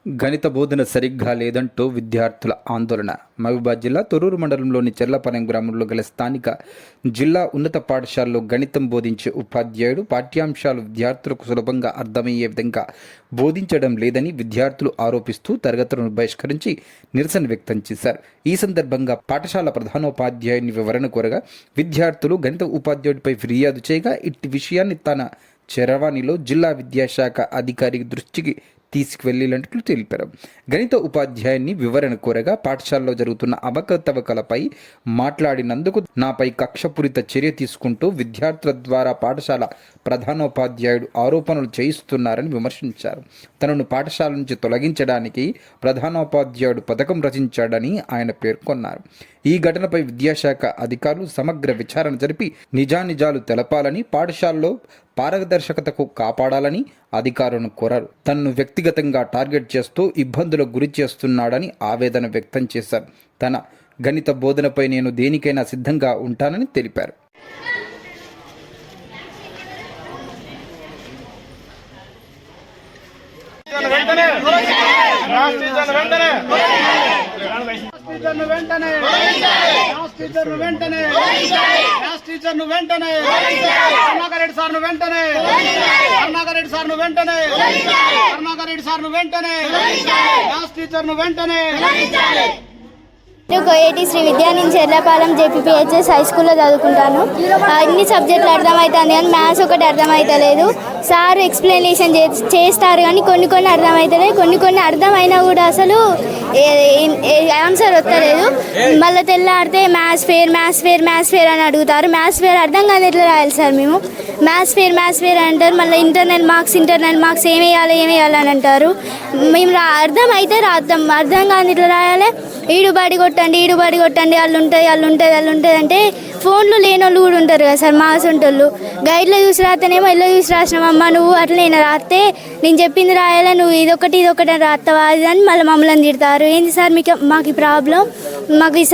గణిత బోధన సరిగ్గా లేదంటూ విద్యార్థుల ఆందోళన. మహబూబాబాద్ జిల్లా తొర్రూరు మండలంలోని చెర్లపాలెం గ్రామంలో గల స్థానిక జిల్లా ఉన్నత పాఠశాలలో గణితం బోధించే ఉపాధ్యాయుడు పాఠ్యాంశాలు విద్యార్థులకు సులభంగా అర్థమయ్యే విధంగా బోధించడం లేదని విద్యార్థులు ఆరోపిస్తూ తరగతులను బహిష్కరించి నిరసన వ్యక్తం చేశారు. ఈ సందర్భంగా పాఠశాల ప్రధానోపాధ్యాయుని వివరణ కోరగా విద్యార్థులు గణిత ఉపాధ్యాయుడిపై ఫిర్యాదు చేయగా ఇట్టి విషయాన్ని తన చరవాణిలో జిల్లా విద్యాశాఖ అధికారి దృష్టికి తీసుకువెళ్ళినట్లు తెలిపారు. గణిత ఉపాధ్యాయుని వివరణ కోరగా పాఠశాలలో జరుగుతున్న అవకతవకలపై మాట్లాడినందుకు నాపై కక్షపూరిత చర్య తీసుకుంటూ విద్యార్థుల ద్వారా పాఠశాల ప్రధానోపాధ్యాయుడు ఆరోపణలు చేయిస్తున్నారని విమర్శించారు. తనను పాఠశాల నుంచి తొలగించడానికి ప్రధానోపాధ్యాయుడు పథకం రచించాడని ఆయన పేర్కొన్నారు. ఈ ఘటనపై విద్యాశాఖ అధికారులు సమగ్ర విచారణ జరిపి నిజానిజాలు తెలపాలని, పాఠశాలలో పారదర్శకతకు కాపాడాలని అధికారులను కోరారు. తనను వ్యక్తిగతంగా టార్గెట్ చేస్తూ ఇబ్బందులకు గురి చేస్తున్నాడని ఆవేదన వ్యక్తం చేశారు. తన గణిత బోధనపై నేను దేనికైనా సిద్ధంగా ఉంటానని తెలిపారు. కోయేటి శ్రీ విద్యా నుంచి చెర్లపాలెం జెపిపిహెచ్ఎస్ హై స్కూల్లో చదువుకుంటాను. అన్ని సబ్జెక్టులు అర్థమవుతుంది కానీ మ్యాథ్స్ ఒకటి అర్థమవుతలేదు. సార్ ఎక్స్ప్లెనేషన్ చేస్తారు కానీ కొన్ని అర్థమవుతలేదు. కొన్ని అర్థమైనా కూడా అసలు ఆన్సర్ వస్తలేదు. మళ్ళీ తెల్లాడితే మ్యాథ్స్ ఫేర్ అని అడుగుతారు. మ్యాథ్స్ ఫేర్ అర్థం కాదు, ఎట్లా రాయాలి సార్ మేము? మ్యాథ్స్ ఫేర్ అంటారు. మళ్ళీ ఇంటర్నల్ మార్క్స్ ఏమి వేయాలి అని అంటారు. మేము అర్థం అయితే రాద్దాం, అర్థం కాదు ఇట్లా రాయాలి. ఈడు బడి కొట్టండి వాళ్ళు ఉంటుంది అంటే ఫోన్లు లేని వాళ్ళు కూడా ఉంటారు కదా సార్, మాస్ ఉంటోళ్ళు. గైడ్లో చూసి రాస్తేనేమో ఇలా చూసి రాసినామమ్మా, నువ్వు అట్లైనా రాస్తే నేను చెప్పింది రాయాలా, నువ్వు ఇదొకటి అని రాస్తావా అది అని మళ్ళీ మమ్మల్ని తిడతారు. ఏంటి సార్ మాకు ఈ ప్రాబ్లం, మాకు ఈ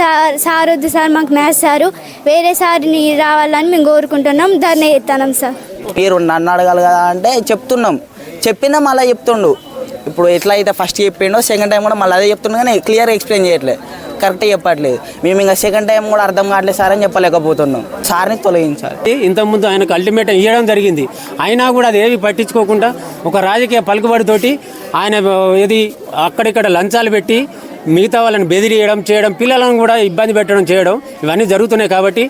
సార్ వద్దు సార్, మాకు మ్యాథ్స్ సారు వేరే సార్ని రావాలని మేము కోరుకుంటున్నాం. దాన్ని ఎత్తాం సార్. మీరు నన్ను అడగాలి కదా అంటే చెప్పినా మళ్ళీ చెప్తుండు. ఇప్పుడు ఎట్లా అయితే ఫస్ట్ చెప్పిండో సెకండ్ టైం కూడా మళ్ళీ అదే చెప్తుండు కానీ క్లియర్గా ఎక్స్ప్లెయిన్ చేయట్లేదు, కరెక్ట్గా చెప్పట్లేదు. మేము ఇంకా సెకండ్ టైం కూడా అర్థం కావట్లేదు సార్ అని చెప్పలేకపోతున్నాం. సార్ని తొలగించాలి. ఇంతకుముందు ఆయనకు అల్టిమేటం ఇవ్వడం జరిగింది, అయినా కూడా అది ఏవి పట్టించుకోకుండా ఒక రాజకీయ పలుకుబడితోటి ఆయన ఇది అక్కడిక్కడ లంచాలు పెట్టి మిగతా వాళ్ళని చేయడం, పిల్లలను కూడా ఇబ్బంది చేయడం ఇవన్నీ జరుగుతున్నాయి. కాబట్టి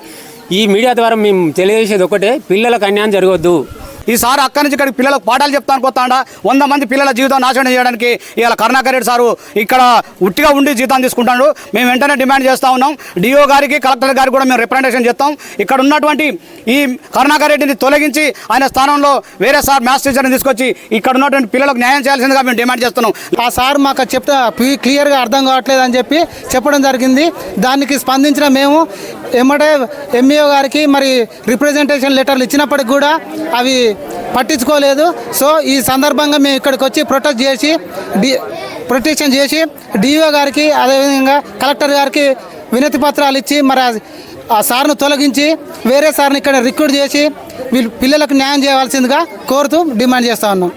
ఈ మీడియా ద్వారా మేము తెలియజేసేది ఒకటే, పిల్లలకు అన్యాయం జరగవద్దు. ఈసారి అక్కడి నుంచి ఇక్కడికి పిల్లలకు పాఠాలు చెప్తాను కొత్తాడా 100 మంది పిల్లల జీవితం నాశనం చేయడానికి ఇవాళ కరుణాకర్ రెడ్డి సారు ఇక్కడ ఉట్టిగా ఉండి జీతం తీసుకుంటాడు. మేము వెంటనే డిమాండ్ చేస్తూ ఉన్నాం. డిఓ గారికి, కలెక్టర్ గారికి కూడా మేము రిప్రజెంటేషన్ చేస్తాం. ఇక్కడ ఉన్నటువంటి ఈ కరుణాకర్ రెడ్డిని తొలగించి ఆయన స్థానంలో వేరే సార్ మ్యాథ్స్ టీచర్ని తీసుకొచ్చి ఇక్కడ ఉన్నటువంటి పిల్లలకు న్యాయం చేయాల్సిందిగా మేము డిమాండ్ చేస్తున్నాం. ఆ సార్ మాకు చెప్తే క్లియర్గా అర్థం కావట్లేదు అని చెప్పి చెప్పడం జరిగింది. దానికి స్పందించిన మేము ఎమ్మటే ఎంఈఓ గారికి మరి రిప్రజెంటేషన్ లెటర్లు ఇచ్చినప్పటికి కూడా అవి పట్టించుకోలేదు. సో ఈ సందర్భంగా మేము ఇక్కడికి వచ్చి ప్రొటెక్షన్ చేసి డిఓ గారికి అదేవిధంగా కలెక్టర్ గారికి వినతి పత్రాలు ఇచ్చి మరి ఆ సార్ను తొలగించి వేరే సార్ని ఇక్కడ రిక్రూట్ చేసి వీళ్ళు పిల్లలకు న్యాయం చేయవలసిందిగా కోరుతూ డిమాండ్ చేస్తూ ఉన్నాం.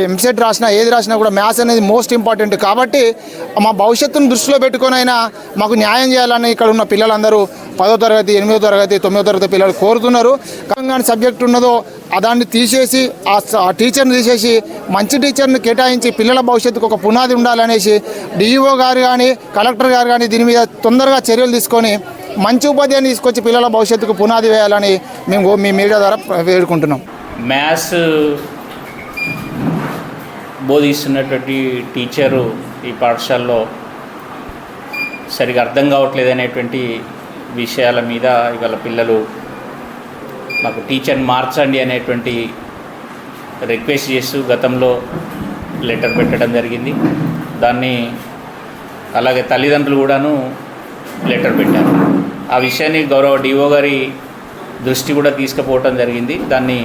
ఎంసెట్ రాసినా ఏది రాసినా కూడా మ్యాథ్స్ అనేది మోస్ట్ ఇంపార్టెంట్. కాబట్టి మా భవిష్యత్తును దృష్టిలో పెట్టుకొని అయినా మాకు న్యాయం చేయాలని ఇక్కడ ఉన్న పిల్లలందరూ 10వ తరగతి, 8వ తరగతి, 9వ తరగతి పిల్లలు కోరుతున్నారు. కానీ సబ్జెక్ట్ ఉన్నదో దాన్ని తీసేసి ఆ టీచర్ని తీసేసి మంచి టీచర్ని కేటాయించి పిల్లల భవిష్యత్తుకు ఒక పునాది ఉండాలనేసి డిఈఓ గారు కానీ కలెక్టర్ గారు కానీ దీని మీద తొందరగా చర్యలు తీసుకొని మంచి ఉపాధ్యాయుని తీసుకొచ్చి పిల్లల భవిష్యత్తుకు పునాది వేయాలని మేము మీ మీడియా ద్వారా వేడుకుంటున్నాం. మ్యాథ్స్ బోధిస్తున్నటువంటి టీచరు ఈ పాఠశాలలో సరిగా అర్థం కావట్లేదు అనేటువంటి విషయాల మీద ఇవాళ పిల్లలు మాకు టీచర్ని మార్చండి అనేటువంటి రిక్వెస్ట్ చేస్తూ గతంలో లెటర్ పెట్టడం జరిగింది. దాన్ని అలాగే తల్లిదండ్రులు కూడాను లెటర్ పెట్టారు. ఆ విషయాన్ని గౌరవ డిఓ గారి దృష్టి కూడా తీసుకుపోవటం జరిగింది. దాన్ని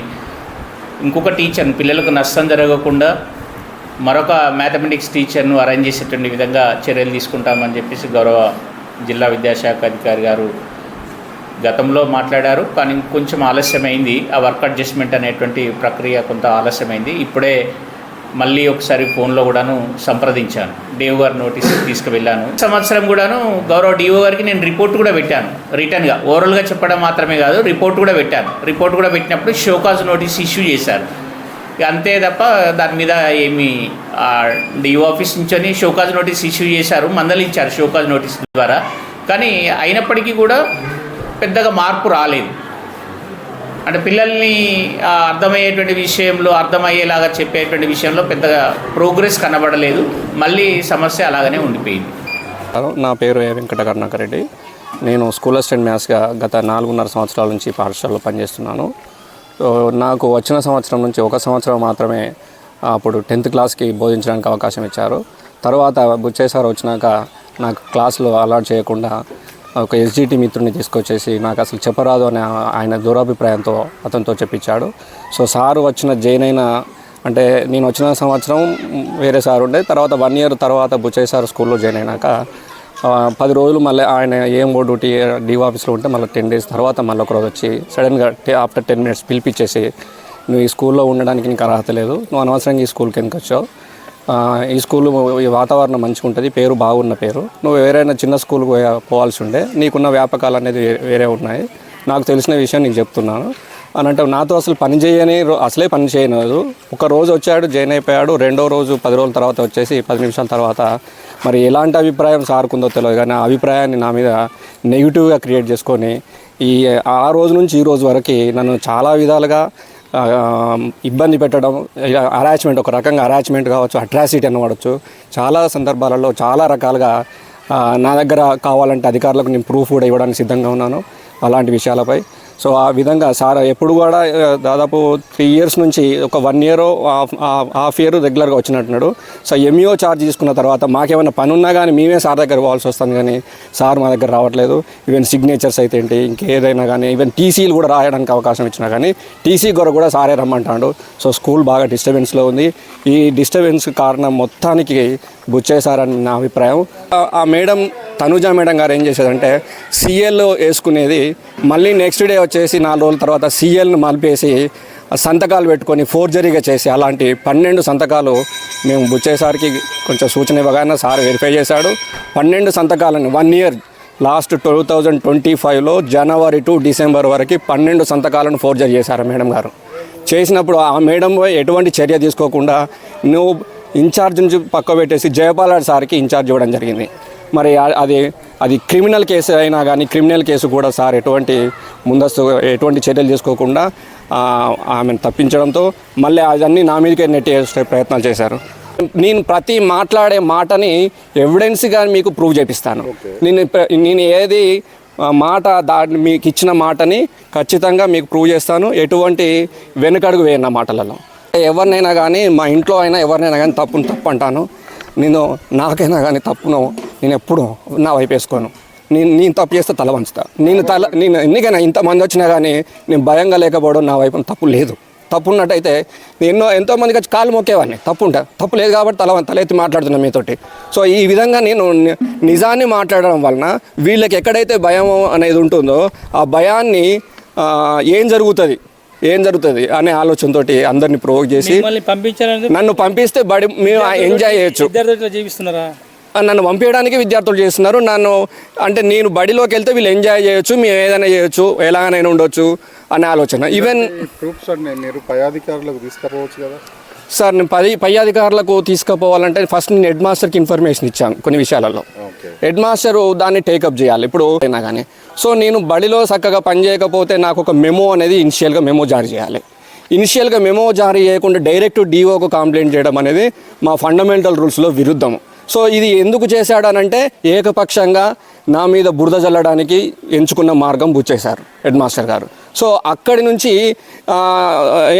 ఇంకొక టీచర్ని పిల్లలకు నష్టం జరగకుండా మరొక మ్యాథమెటిక్స్ టీచర్ను అరేంజ్ చేసేటువంటి విధంగా చర్యలు తీసుకుంటామని చెప్పేసి గౌరవ జిల్లా విద్యాశాఖ అధికారి గారు గతంలో మాట్లాడారు. కానీ కొంచెం ఆలస్యమైంది. ఆ వర్క్ అడ్జస్ట్మెంట్ అనేటువంటి ప్రక్రియ కొంత ఆలస్యమైంది. ఇప్పుడే మళ్ళీ ఒకసారి ఫోన్లో కూడాను సంప్రదించాను. డిఓ గారి నోటీస్ తీసుకువెళ్ళాను. సంవత్సరం కూడాను గౌరవ డిఓ గారికి నేను రిపోర్ట్ కూడా పెట్టాను. రిటర్న్గా ఓరల్గా చెప్పడం మాత్రమే కాదు, రిపోర్ట్ కూడా పెట్టాను. రిపోర్ట్ కూడా పెట్టినప్పుడు షోకాజ్ నోటీస్ ఇష్యూ చేశారు. అంతే తప్ప దాని మీద ఏమి డిఓ ఆఫీస్ నుంచి షోకాజ్ నోటీస్ ఇష్యూ చేశారు, మందలించారు షోకాజ్ నోటీస్ ద్వారా. కానీ అయినప్పటికీ కూడా పెద్దగా మార్పు రాలేదు. అంటే పిల్లల్ని అర్థమయ్యేటువంటి విషయంలో, అర్థమయ్యేలాగా చెప్పేటువంటి విషయంలో పెద్దగా ప్రోగ్రెస్ కనబడలేదు. మళ్ళీ సమస్య అలాగనే ఉండిపోయింది. నా పేరు వెంకట కరుణాకరెడ్డి. నేను స్కూల్ అసిస్టెంట్ మ్యాథ్స్గా గత 4.5 సంవత్సరాల నుంచి పాఠశాలలో పనిచేస్తున్నాను. నాకు వచ్చిన సంవత్సరం నుంచి 1 సంవత్సరం మాత్రమే అప్పుడు 10th క్లాస్కి బోధించడానికి అవకాశం ఇచ్చారు. తర్వాత బుచ్చయ్య సార్ వచ్చినాక నాకు క్లాసులో అలాట్ చేయకుండా ఒక ఎస్జిటి మిత్రుని తీసుకొచ్చేసి నాకు అసలు చెప్పరాదు అని ఆయన దురభిప్రాయంతో అతనితో చెప్పించాడు. సో సారు వచ్చిన జాయిన్ అయిన అంటే నేను వచ్చిన సంవత్సరం వేరే సార్ ఉండే, తర్వాత 1 year తర్వాత బుచ్చయ్య సార్ స్కూల్లో జాయిన్ అయినాక 10 రోజులు మళ్ళీ ఆయన ఏఎంఓ డ్యూటీ డిఓ ఆఫీస్లో ఉంటే మళ్ళీ 10 days తర్వాత మళ్ళీ ఒకరోజు వచ్చి సడన్గా ఆఫ్టర్ 10 minutes పిలిపించేసి నువ్వు ఈ స్కూల్లో ఉండడానికి నీకు అర్హత లేదు, నువ్వు అనవసరంగా ఈ స్కూల్కి ఎందుకు వచ్చావు, ఈ స్కూల్ ఈ వాతావరణం మంచిగా ఉంటుంది, పేరు బాగున్న పేరు, నువ్వు వేరైనా చిన్న స్కూల్కి పోవాల్సి ఉండే, నీకున్న వ్యాపకాలు అనేది వేరే ఉన్నాయి, నాకు తెలిసిన విషయం నీకు చెప్తున్నాను అని అంటే నాతో అసలు అసలే పని చేయలేదు. ఒక రోజు వచ్చాడు, జాయిన్ అయిపోయాడు. 2వ రోజు 10 రోజుల తర్వాత వచ్చేసి 10 నిమిషాల తర్వాత మరి ఎలాంటి అభిప్రాయం సార్కుందో తెలియదు కానీ ఆ అభిప్రాయాన్ని నా మీద నెగిటివ్గా క్రియేట్ చేసుకొని ఆ రోజు నుంచి ఈ రోజు వరకు నన్ను చాలా విధాలుగా ఇబ్బంది పెట్టడం, హరాస్మెంట్, ఒక రకంగా హరాస్మెంట్ కావచ్చు, అట్రాసిటీ అనవచ్చు, చాలా సందర్భాలలో చాలా రకాలుగా నా దగ్గర కావాలంటే అధికారులకు నేను ప్రూఫ్ కూడా ఇవ్వడానికి సిద్ధంగా ఉన్నాను అలాంటి విషయాలపై. సో ఆ విధంగా సార్ ఎప్పుడు కూడా దాదాపు 3 years నుంచి ఒక 1 year హాఫ్ ఇయర్ రెగ్యులర్గా వచ్చినట్టున్నాడు. సో ఎంఈఓ ఛార్జ్ తీసుకున్న తర్వాత మాకేమైనా పని ఉన్నా కానీ మేమే సార్ దగ్గర పోవాల్సి వస్తుంది, కానీ సార్ మా దగ్గర రావట్లేదు. ఈవెన్ సిగ్నేచర్స్ అయితే ఏంటి, ఇంకేదైనా కానీ ఈవెన్ టీసీలు కూడా రాయడానికి అవకాశం ఇచ్చినా కానీ టీసీ కూడా సారే రమ్మంటాడు. సో స్కూల్ బాగా డిస్టర్బెన్స్లో ఉంది. ఈ డిస్టర్బెన్స్ కారణం మొత్తానికి బుచ్చయ్య సార్ అని నా అభిప్రాయం. ఆ మేడం తనుజా మేడం గారు ఏం చేసేదంటే సిఎల్ వేసుకునేది, మళ్ళీ నెక్స్ట్ డే వచ్చేసి 4 రోజుల తర్వాత సిఎల్ను మలిపేసి సంతకాలు పెట్టుకొని ఫోర్జరీగా చేసి అలాంటి 12 సంతకాలు మేము బుచ్చయ్య సార్కి కొంచెం సూచన ఇవ్వగానే సార్ వెరిఫై చేశాడు. 12 సంతకాలను 1 year లాస్ట్ 2025లో జనవరి టు డిసెంబర్ వరకు 12 సంతకాలను ఫోర్జరీ చేశారు మేడం గారు. చేసినప్పుడు ఆ మేడం ఎటువంటి చర్య తీసుకోకుండా నువ్వు ఇన్ఛార్జ్ నుంచి పక్క పెట్టేసి జయపాల్ సార్కి ఇన్ఛార్జ్ ఇవ్వడం జరిగింది. మరి అది క్రిమినల్ కేసు అయినా కానీ క్రిమినల్ కేసు కూడా సార్ ఎటువంటి చర్యలు తీసుకోకుండా ఆమెను తప్పించడంతో మళ్ళీ అదన్నీ నా మీదకే నెట్టేసే ప్రయత్నాలు చేశారు. నేను ప్రతి మాట్లాడే మాటని ఎవిడెన్స్గా మీకు ప్రూవ్ చేపిస్తాను. నేను ఏది మాట మీకు ఇచ్చిన మాటని ఖచ్చితంగా మీకు ప్రూవ్ చేస్తాను. ఎటువంటి వెనుకడుగు వేయను మాటలలో. ఎవరినైనా కానీ మా ఇంట్లో అయినా ఎవరినైనా కానీ తప్పు అంటాను. నాకైనా కానీ తప్పును నేను ఎప్పుడు నా వైపు వేసుకోను. నేను తప్పు చేస్తే తల వంచుతా. నేను ఎందుకైనా ఇంతమంది వచ్చినా కానీ నేను భయంగా లేకపోవడం నా వైపు తప్పు లేదు. తప్పు ఉన్నట్టయితే ఎంతోమందికి వచ్చి కాళ్ళు మొక్కేవాడిని. తప్పు లేదు కాబట్టి తల ఎత్తి మాట్లాడుతున్నాను మీతోటి. సో ఈ విధంగా నేను నిజాన్ని మాట్లాడడం వలన వీళ్ళకి ఎక్కడైతే భయం అనేది ఉంటుందో ఆ భయాన్ని ఏం జరుగుతుంది అనే ఆలోచనతోటి అందరినీ ప్రొవోక్ చేసి నన్ను పంపిస్తే మేము ఎంజాయ్ చేయొచ్చు. నన్ను పంపించడానికి విద్యార్థులు చేస్తున్నారు. నేను బడిలోకి వెళ్తే వీళ్ళు ఎంజాయ్ చేయొచ్చు, మేము ఏదైనా చేయొచ్చు, ఎలాగైనా ఉండొచ్చు అనే ఆలోచన. ఈవెన్ మీరు పై అధికారులకు తీసుకుపోవచ్చు కదా సార్. నేను పై అధికారులకు తీసుకుపోవాలంటే ఫస్ట్ నేను హెడ్ మాస్టర్కి ఇన్ఫర్మేషన్ ఇచ్చాను కొన్ని విషయాలలో. హెడ్ మాస్టరు దాన్ని టేకప్ చేయాలి ఇప్పుడు అయినా కానీ. సో నేను బడిలో చక్కగా పనిచేయకపోతే నాకు ఒక మెమో అనేది ఇనిషియల్గా మెమో జారీ చేయాలి. ఇనిషియల్గా మెమో జారీ చేయకుండా డైరెక్ట్ డిఓకు కంప్లైంట్ చేయడం అనేది మా ఫండమెంటల్ రూల్స్లో విరుద్ధము. సో ఇది ఎందుకు చేశాడనంటే ఏకపక్షంగా నా మీద బురద జల్లడానికి ఎంచుకున్న మార్గం బుచ్చేశారు హెడ్ మాస్టర్ గారు. సో అక్కడి నుంచి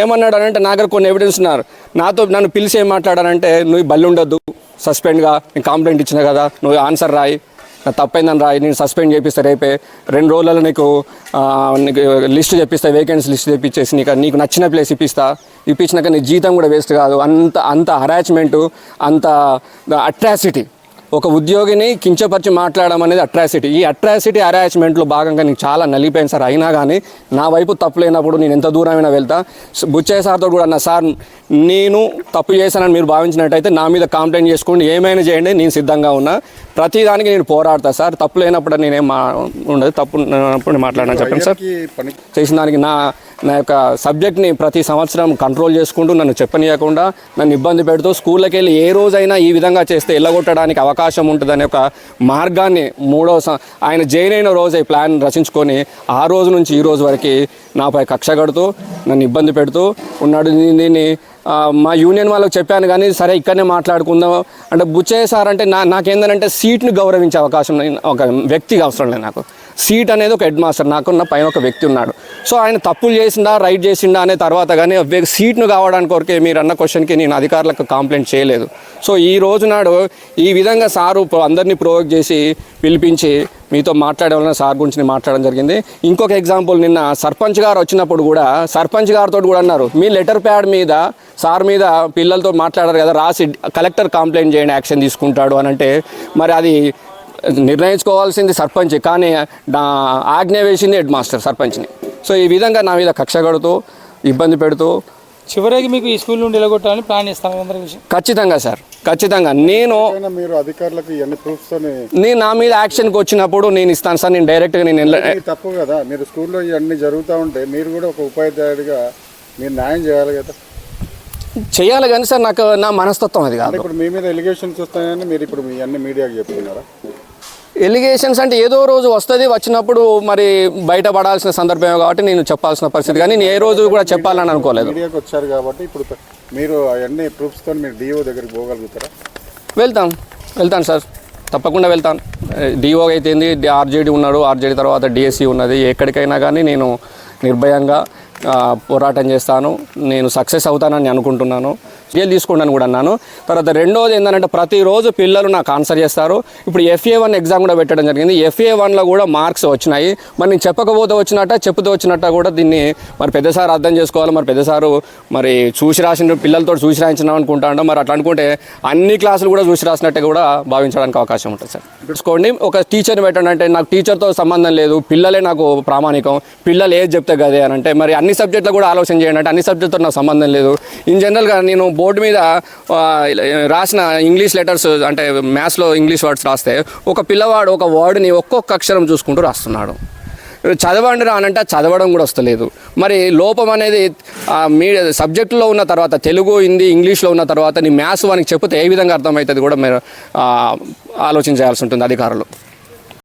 ఏమన్నాడనంటే నా దగ్గర కొన్ని ఎవిడెన్స్ ఉన్నారు. నన్ను పిలిచి ఏం మాట్లాడానంటే నువ్వు బల్లి ఉండొద్దు, సస్పెండ్గా నేను కంప్లైంట్ ఇచ్చిన కదా, నువ్వు ఆన్సర్ రాయి, నా తప్పైందని రాయి, నేను సస్పెండ్ చేపిస్తా, రేపే 2 రోజులలో నీకు లిస్ట్ తెప్పిస్తా, వేకెన్సీ లిస్ట్ తెప్పించేసి నీకు నచ్చిన ప్లేస్ ఇప్పించినాక నీ జీతం కూడా వేస్ట్ కాదు. అంత హరాస్మెంటు, అంత అట్రాసిటీ ఒక ఉద్యోగిని కించపరిచి మాట్లాడడం అనేది అట్రాసిటీ. ఈ అట్రాసిటీ హరాస్మెంట్లో భాగంగా నేను చాలా నలిగిపోయాను సార్. అయినా కానీ నా వైపు తప్పు లేనప్పుడు నేను ఎంత దూరమైనా వెళ్తా. బుచ్చయ్య సార్తో కూడా అన్నా, సార్ నేను తప్పు చేశానని మీరు భావించినట్టయితే నా మీద కంప్లైంట్ చేసుకోండి, ఏమైనా చేయండి, నేను సిద్ధంగా ఉన్నా, ప్రతిదానికి నేను పోరాడతా సార్. తప్పు లేనప్పుడు నేనేం ఉండదు, తప్పు లేనప్పుడు మాట్లాడాను చెప్పండి సార్. చేసిన దానికి నా యొక్క సబ్జెక్ట్ని ప్రతి సంవత్సరం కంట్రోల్ చేసుకుంటూ నన్ను చెప్పనీయకుండా నన్ను ఇబ్బంది పెడుతూ స్కూళ్ళకి వెళ్ళి ఏ రోజైనా ఈ విధంగా చేస్తే ఎల్లగొట్టడానికి అవకాశం ఉంటుందనే ఒక మార్గాన్ని ఆయన జైన్ అయిన రోజు ఈ ప్లాన్ రచించుకొని ఆ రోజు నుంచి ఈ రోజు వరకు నాపై కక్ష కడుతూ నన్ను ఇబ్బంది పెడుతూ ఉన్నాడు. దీన్ని మా యూనియన్ వాళ్ళకి చెప్పాను కానీ సరే ఇక్కడనే మాట్లాడుకుందాం అంటే, బుచ్చయ్య సార్ అంటే నాకేందంటే సీట్ని గౌరవించే అవకాశం ఒక వ్యక్తిగా అవసరం లేదు నాకు. సీట్ అనేది ఒక హెడ్ మాస్టర్, నాకున్న పైన ఒక వ్యక్తి ఉన్నాడు. సో ఆయన తప్పులు చేసిందా రైట్ చేసిందా అనే తర్వాత కానీ సీట్ను కావడానికి కొరకే మీరు అన్న క్వశ్చన్కి నేను అధికారులకు కంప్లైంట్ చేయలేదు. సో ఈ రోజు నాడు ఈ విధంగా సారు అందరినీ ప్రొవోక్ చేసి పిలిపించి మీతో మాట్లాడే వలన సార్ గురించి నేను మాట్లాడడం జరిగింది. ఇంకొక ఎగ్జాంపుల్, నిన్న సర్పంచ్ గారు వచ్చినప్పుడు కూడా సర్పంచ్ గారితో కూడా అన్నారు, మీ లెటర్ ప్యాడ్ మీద సార్ మీద పిల్లలతో మాట్లాడారు కదా, రాసి కలెక్టర్ కంప్లైంట్ చేయండి, యాక్షన్ తీసుకుంటాడు అని అంటే, మరి అది నిర్ణయించుకోవాల్సింది సర్పంచ్, కానీ ఆజ్ఞ వేసింది హెడ్ మాస్టర్ సర్పంచ్ని. సో ఈ విధంగా నా మీద కక్ష కడుతూ ఇబ్బంది పెడుతూ చివరికి మీకు ఈ స్కూల్ నుండి ఎలగొట్టాలని ప్లాన్ చేస్తాను అందరి విషయం. ఖచ్చితంగా సార్, ఖచ్చితంగా మీరు అధికారులకు ఇవన్నీ ప్రూఫ్స్ నేను నా మీద యాక్షన్కి వచ్చినప్పుడు నేను ఇస్తాను సార్. నేను డైరెక్ట్గా తప్పు కదా, మీరు స్కూల్లో ఇవన్నీ జరుగుతూ ఉంటే మీరు కూడా ఒక ఉపాధ్యాయుడిగా మీరు న్యాయం చేయాలి కదా. చేయాలి కానీ సార్ నాకు నా మనస్తత్వం అది కాదు. ఇప్పుడు మీ మీద ఎలిగేషన్స్ వస్తాయని మీరు ఇప్పుడు మీ అన్ని మీడియాకి చెప్తున్నారా? ఎలిగేషన్స్ అంటే ఏదో రోజు వస్తుంది, వచ్చినప్పుడు మరి బయటపడాల్సిన సందర్భమే కాబట్టి నేను చెప్పాల్సిన పరిస్థితి, కానీ నేను ఏ రోజు కూడా చెప్పాలని అనుకోలేదు. మీడియాకి వచ్చారు కాబట్టి ఇప్పుడు మీరు అవన్నీ ప్రూఫ్స్తో మీరు డిఓ దగ్గరికి పోగలుగుతారా? వెళ్తాను సార్, తప్పకుండా వెళ్తాను. డిఓ అయితే ఆర్జేడీ ఉన్నాడు, ఆర్జేడీ తర్వాత డిఎస్సి ఉన్నది. ఎక్కడికైనా కానీ నేను నిర్భయంగా పోరాటం చేస్తాను. నేను సక్సెస్ అవుతానని అనుకుంటున్నాను. స్కేల్ తీసుకుంటాను కూడా అన్నాను. తర్వాత రెండోది ఏంటంటే ప్రతిరోజు పిల్లలు నాకు ఆన్సర్ చేస్తారు. ఇప్పుడు FA1 ఎగ్జామ్ కూడా పెట్టడం జరిగింది. FA1లో కూడా మార్క్స్ వచ్చినాయి. మరి నేను చెప్పకపోతే వచ్చినట్ట, చెప్పుతూ వచ్చినట్ట కూడా దీన్ని మరి పెద్ద సార్ అర్థం చేసుకోవాలి. మరి పెద్ద సారు మరి చూసి రాసిన పిల్లలతో చూసి రాయించినాం అనుకుంటాను. మరి అట్లా అనుకుంటే అన్ని క్లాసులు కూడా చూసి రాసినట్టే కూడా భావించడానికి అవకాశం ఉంటుంది సార్. చూసుకోండి, ఒక టీచర్ని పెట్టండి అంటే నాకు టీచర్తో సంబంధం లేదు, పిల్లలే నాకు ప్రామాణికం, పిల్లలు ఏది చెప్తే కదే అని అంటే మరి అన్ని సబ్జెక్టులు కూడా ఆలోచన చేయండి అంటే అన్ని సబ్జెక్టుతో నాకు సంబంధం లేదు. ఇన్ జనరల్గా నేను బోర్డు మీద రాసిన ఇంగ్లీష్ లెటర్స్ అంటే మ్యాథ్స్లో ఇంగ్లీష్ వర్డ్స్ రాస్తే ఒక పిల్లవాడు ఒక వర్డ్ని ఒక్కొక్క అక్షరం చూసుకుంటూ రాస్తున్నాడు. చదవండి రా అనంటే చదవడం కూడా వస్తలేదు. మరి లోపం అనేది మీ సబ్జెక్టులో ఉన్న తర్వాత తెలుగు, హిందీ, ఇంగ్లీష్లో ఉన్న తర్వాత నీ మ్యాథ్స్ వానికి చెప్తే ఏ విధంగా అర్థమవుతుంది కూడా మీరు ఆలోచించాల్సి ఉంటుంది అధికారులు.